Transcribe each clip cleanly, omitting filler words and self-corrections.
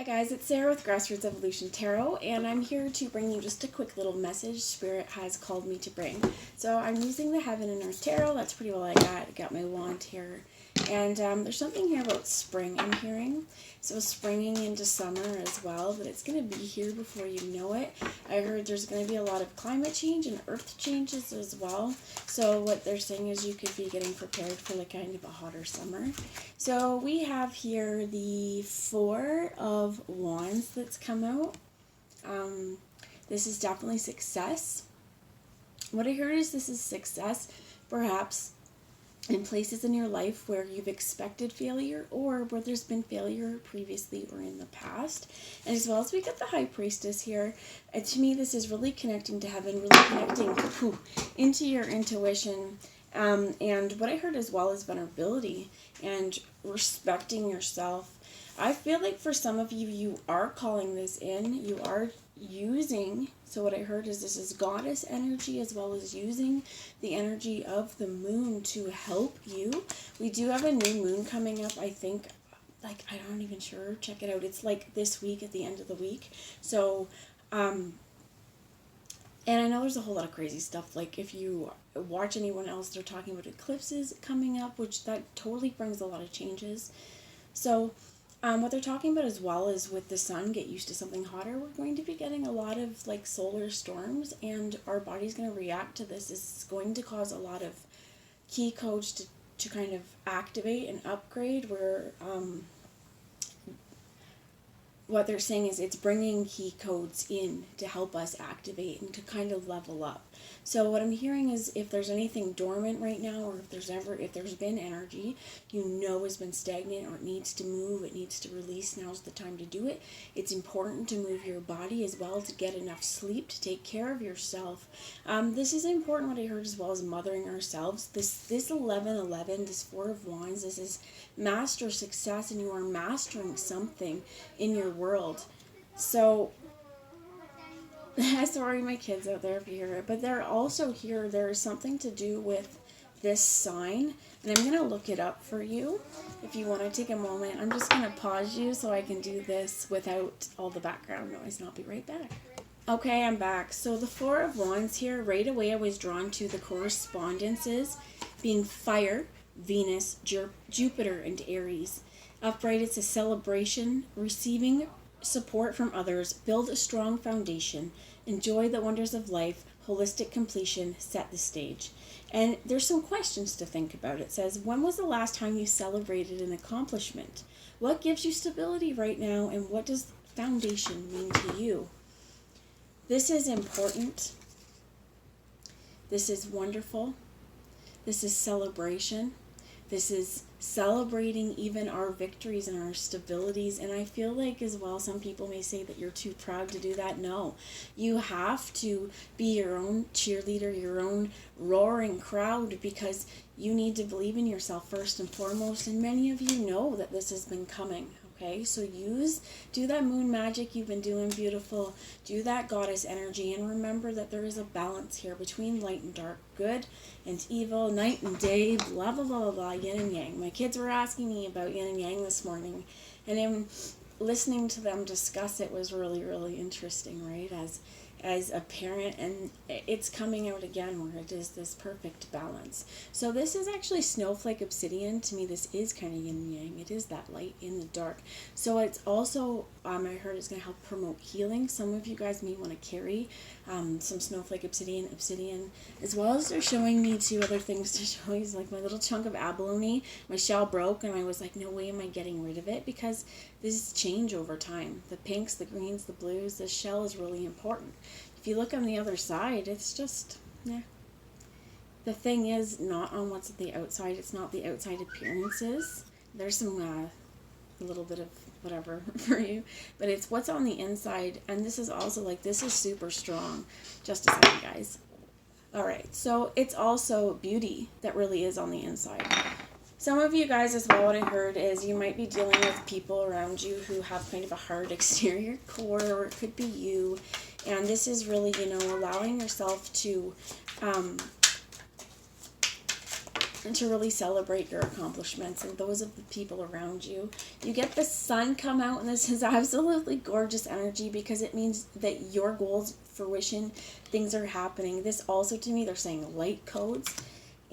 Hi guys, it's Sarah with Grassroots Evolution Tarot, and I'm here to bring you just a quick little message Spirit has called me to bring. So I'm using the Heaven and Earth Tarot. That's pretty well I got my wand here. And there's something here about spring I'm hearing. So springing into summer as well, but it's going to be here before you know it. I heard there's going to be a lot of climate change and earth changes as well. So what they're saying is you could be getting prepared for like kind of a hotter summer. So we have here the Four of Wands that's come out. This is definitely success. What I heard is this is success, perhaps in places in your life where you've expected failure or where there's been failure previously or in the past. And as well as we got the High Priestess here, to me this is really connecting to heaven, really connecting into your intuition. And what I heard as well is vulnerability and respecting yourself. I feel like for some of you, you are calling this in. You are using, so what I heard is this is goddess energy as well as using the energy of the moon to help you. We do have a new moon coming up, I think, like, I'm not even sure. Check it out. It's like this week at the end of the week. So, and I know there's a whole lot of crazy stuff. Like if you watch anyone else, they're talking about eclipses coming up, which that totally brings a lot of changes. So what they're talking about as well is with the sun, get used to something hotter. We're going to be getting a lot of like solar storms, and our body's going to react to this. It's going to cause a lot of key codes to kind of activate and upgrade where what they're saying is it's bringing key codes in to help us activate and to kind of level up. So what I'm hearing is if there's anything dormant right now, or if there's been energy you know has been stagnant or it needs to move, it needs to release, now's the time to do it. It's important to move your body as well, to get enough sleep, to take care of yourself. This is important, what I heard, as well as mothering ourselves. This 1111, this Four of Wands, this is master success, and you are mastering something in your world. So sorry my kids out there if you hear it, but they're also here, there's something to do with this sign, and I'm going to look it up for you if you want to take a moment. I'm just going to pause you so I can do this without all the background noise, and I'll be right back. Okay, I'm back. So the Four of Wands here, right away I was drawn to the correspondences being fire, Venus, Jupiter, and Aries. Upright, it's a celebration, receiving support from others, build a strong foundation, enjoy the wonders of life, holistic completion, set the stage. And there's some questions to think about. It says, when was the last time you celebrated an accomplishment? What gives you stability right now, and what does foundation mean to you? This is important. This is wonderful. This is celebration. This is celebrating even our victories and our stabilities. And I feel like as well, some people may say that you're too proud to do that. No, you have to be your own cheerleader, your own roaring crowd, because you need to believe in yourself first and foremost. And many of you know that this has been coming. Okay, so do that moon magic you've been doing, beautiful. Do that goddess energy, and remember that there is a balance here between light and dark, good and evil, night and day, blah, blah, blah, blah, yin and yang. My kids were asking me about yin and yang this morning, and in listening to them discuss it was really, really interesting, right? As a parent, and it's coming out again where it is this perfect balance. So this is actually snowflake obsidian. To me, this is kind of yin and yang. It is that light in the dark. So it's also, I heard it's going to help promote healing. Some of you guys may want to carry some snowflake obsidian, as well as they're showing me two other things to show you, like my little chunk of abalone. My shell broke, and I was like, no way am I getting rid of it, because this change over time. The pinks, the greens, the blues, the shell is really important. If you look on the other side, it's just, the thing is not on what's at the outside. It's not the outside appearances. There's some, a little bit of whatever for you, but it's what's on the inside. And this is also like, this is super strong. Just a second, guys. All right, so it's also beauty that really is on the inside. Some of you guys as well, what I heard is you might be dealing with people around you who have kind of a hard exterior core, or it could be you. And this is really, allowing yourself to and to really celebrate your accomplishments and those of the people around you. You get the sun come out, and this is absolutely gorgeous energy because it means that your goals, fruition, things are happening. This also, to me, they're saying light codes.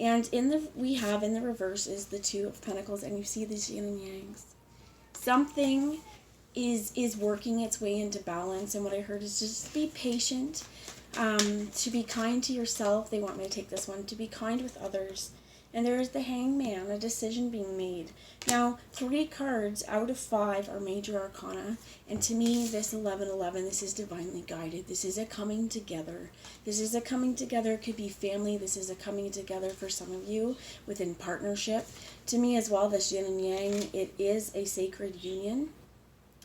And we have in the reverse is the Two of Pentacles, and you see these yin and yangs. Something is working its way into balance, and what I heard is just be patient, to be kind to yourself. They want me to take this one, to be kind with others. And there is the Hangman, a decision being made. Now, 3 cards out of 5 are major arcana. And to me, this 1111, this is divinely guided. This is a coming together. This is a coming together. It could be family. This is a coming together for some of you within partnership. To me as well, this yin and yang, it is a sacred union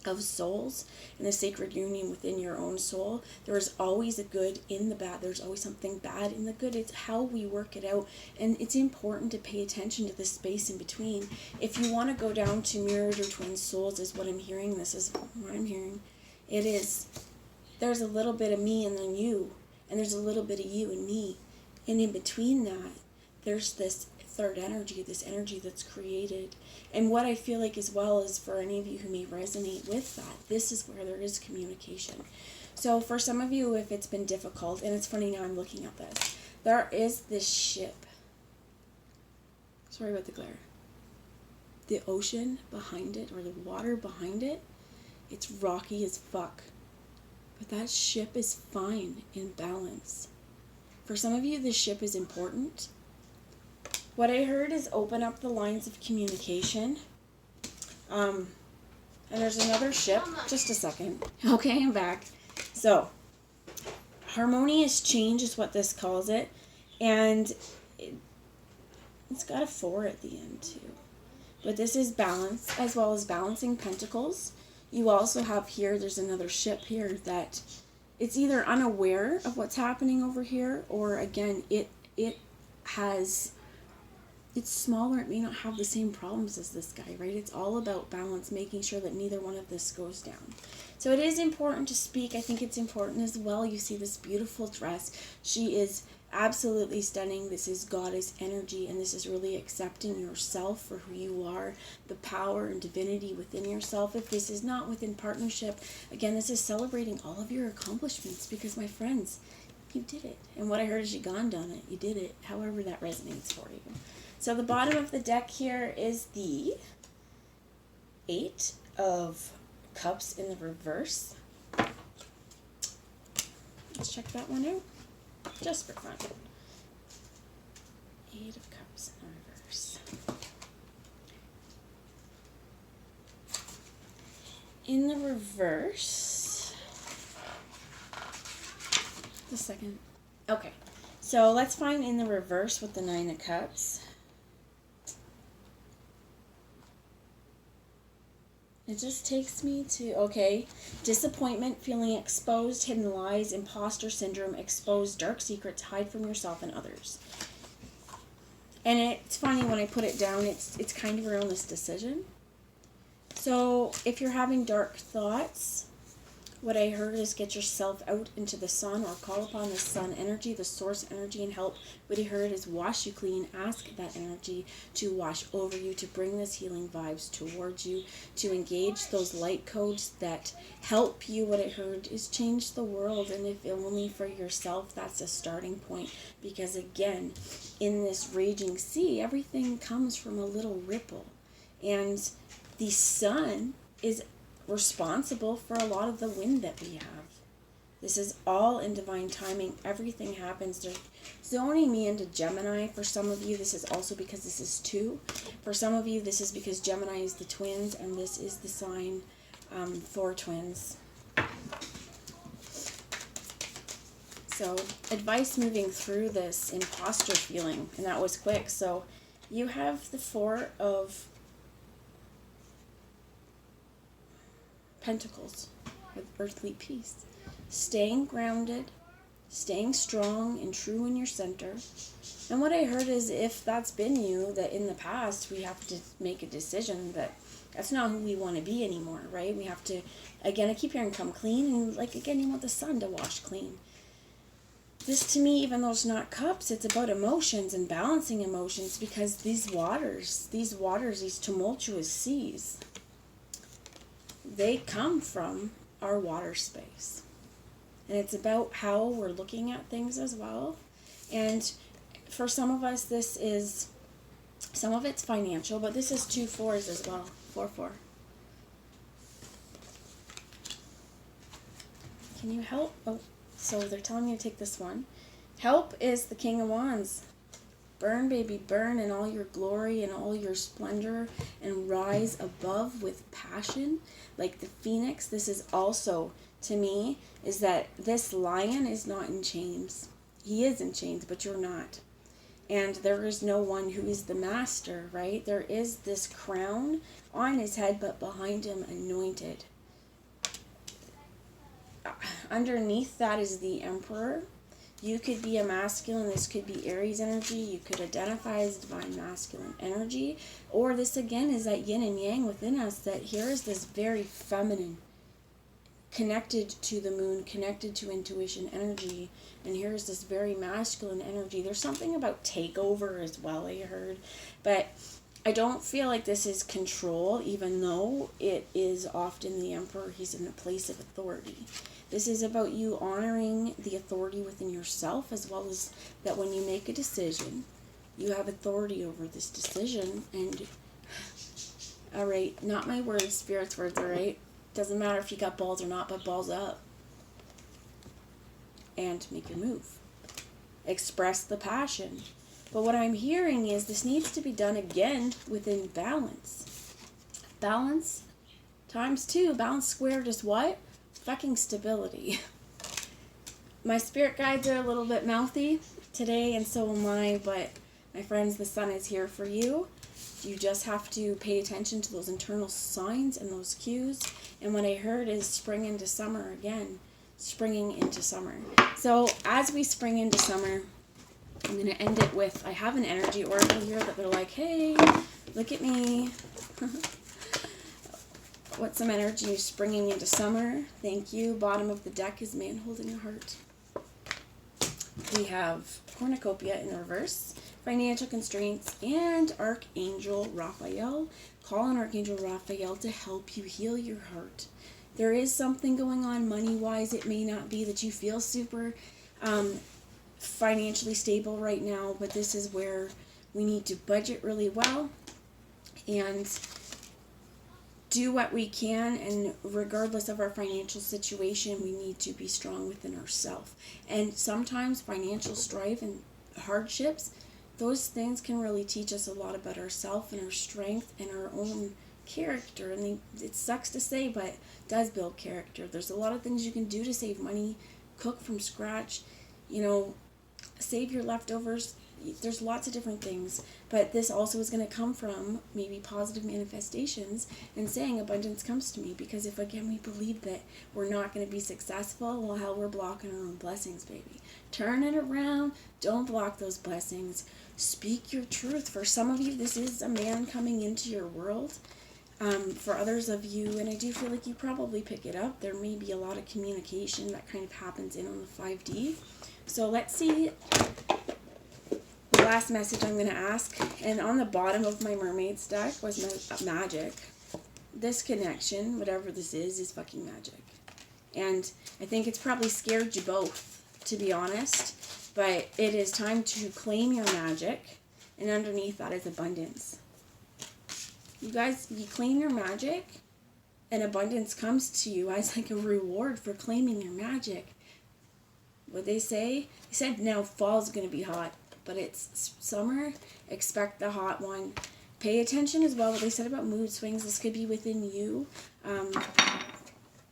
of souls, and the sacred union within your own soul. There is always a good in the bad. There's always something bad in the good. It's how we work it out, and it's important to pay attention to the space in between. If you want to go down to mirrored or twin souls is what I'm hearing. This is what I'm hearing. It is, there's a little bit of me and then you, and there's a little bit of you and me, and in between that there's this third energy, this energy that's created. And what I feel like as well is, for any of you who may resonate with that, this is where there is communication. So for some of you, if it's been difficult, and it's funny now I'm looking at this, there is this ship. Sorry about the glare. The ocean behind it, or the water behind it, it's rocky as fuck. But that ship is fine, in balance. For some of you, this ship is important. What I heard is open up the lines of communication. And there's another ship. Just a second. Okay, I'm back. So, Harmonious Change is what this calls it. And it's got a 4 at the end too. But this is balance, as well as balancing pentacles. You also have here, there's another ship here that it's either unaware of what's happening over here, or again, it's smaller, it may not have the same problems as this guy, right? It's all about balance, making sure that neither one of this goes down. So it is important to speak. I think it's important as well. You see this beautiful dress. She is absolutely stunning. This is goddess energy, and this is really accepting yourself for who you are, the power and divinity within yourself. If this is not within partnership, again, this is celebrating all of your accomplishments, because my friends, you did it. And what I heard is you done it. You did it, however that resonates for you. So the bottom of the deck here is the 8 of Cups in the reverse. Let's check that one out, just for fun. 8 of Cups in the reverse. In the reverse, the second. Okay, so let's find in the reverse with the 9 of Cups. It just takes me to, okay, disappointment, feeling exposed, hidden lies, imposter syndrome, exposed, dark secrets, hide from yourself and others. And it's funny, when I put it down, it's kind of around this decision. So if you're having dark thoughts, what I heard is get yourself out into the sun, or call upon the sun energy, the source energy, and help. What I heard is wash you clean. Ask that energy to wash over you, to bring this healing vibes towards you, to engage those light codes that help you. What I heard is change the world, and if only for yourself, that's a starting point. Because again, in this raging sea, everything comes from a little ripple. And the sun is responsible for a lot of the wind that we have. This is all in divine timing. Everything happens. They're zoning me into Gemini. For some of you, this is also because this is 2. For some of you, this is because Gemini is the twins, and this is the sign for twins. So, advice moving through this imposter feeling, and that was quick. So, you have the 4 of Pentacles with earthly peace. Staying grounded, staying strong and true in your center. And what I heard is, if that's been you, that in the past we have to make a decision that that's not who we want to be anymore, right? We have to, again, I keep hearing come clean, and like, again, you want the sun to wash clean. This to me, even though it's not cups, it's about emotions and balancing emotions, because these waters, these tumultuous seas, they come from our water space. And it's about how we're looking at things as well. And for some of us, some of it's financial, but this is 2 4s as well. 4 4. Can you help? Oh, so they're telling me to take this one. Help is the King of Wands. Burn, baby, burn in all your glory and all your splendor, and rise above with passion like the phoenix. This is also, to me, is that this lion is not in chains. He is in chains, but you're not. And there is no one who is the master, right? There is this crown on his head, but behind him anointed. Underneath that is the emperor. You could be a masculine. This could be Aries energy. You could identify as divine masculine energy. Or this again is that yin and yang within us, that here is this very feminine, connected to the moon, connected to intuition energy. And here's this very masculine energy. There's something about takeover as well, I heard. But I don't feel like this is control, even though it is often the emperor. He's in a place of authority. This is about you honoring the authority within yourself, as well as that when you make a decision, you have authority over this decision. And, all right, not my words, Spirit's words, all right? Doesn't matter if you got balls or not, but balls up. And make your move. Express the passion. But what I'm hearing is this needs to be done again within balance. Balance times 2. Balance squared is what? Fucking stability. My spirit guides are a little bit mouthy today, and so am I, but my friends, the sun is here for you. You just have to pay attention to those internal signs and those cues. And what I heard is spring into summer again. Springing into summer. So as we spring into summer, I'm going to end it with, I have an energy oracle here that they're like, hey, look at me. What's some energy springing into summer? Thank you. Bottom of the deck is man holding a heart. We have cornucopia in reverse, financial constraints, and Archangel Raphael. Call on Archangel Raphael to help you heal your heart. There is something going on money-wise. It may not be that you feel super financially stable right now, but this is where we need to budget really well and do what we can, and regardless of our financial situation, we need to be strong within ourselves. And sometimes financial strife and hardships, those things can really teach us a lot about ourselves and our strength and our own character. And it sucks to say, but it does build character. There's a lot of things you can do to save money, cook from scratch, save your leftovers. There's lots of different things, but this also is going to come from maybe positive manifestations and saying abundance comes to me, because if again we believe that we're not going to be successful, well, hell, we're blocking our own blessings, baby. Turn it around. Don't block those blessings. Speak your truth. For some of you, this is a man coming into your world. For others of you, and I do feel like you probably pick it up, there may be a lot of communication that kind of happens in on the 5D. So let's see the last message I'm going to ask. And on the bottom of my mermaid's deck was magic. This connection, whatever this is fucking magic. And I think it's probably scared you both, to be honest. But it is time to claim your magic. And underneath that is abundance. You guys, you claim your magic, and abundance comes to you as like a reward for claiming your magic. What they say? They said now fall's going to be hot, but it's summer. Expect the hot one. Pay attention as well what they said about mood swings. This could be within you.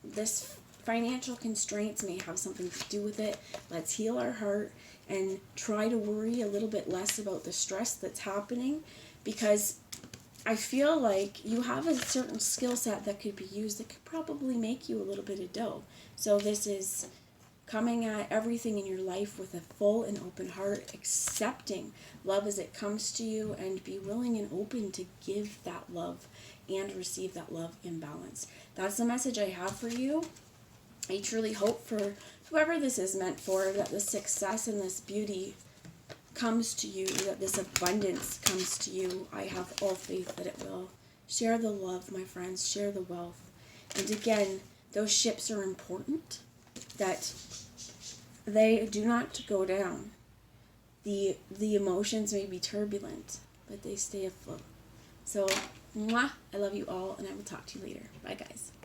This financial constraints may have something to do with it. Let's heal our heart and try to worry a little bit less about the stress that's happening, because I feel like you have a certain skill set that could be used that could probably make you a little bit of dough. So this is coming at everything in your life with a full and open heart, accepting love as it comes to you, and be willing and open to give that love and receive that love in balance. That's the message I have for you. I truly hope for whoever this is meant for, that this success and this beauty comes to you, that this abundance comes to you. I have all faith that it will. Share the love, my friends. Share the wealth. And again, those ships are important, that they do not go down. The emotions may be turbulent, but they stay afloat. So, mwah, I love you all, and I will talk to you later. Bye, guys.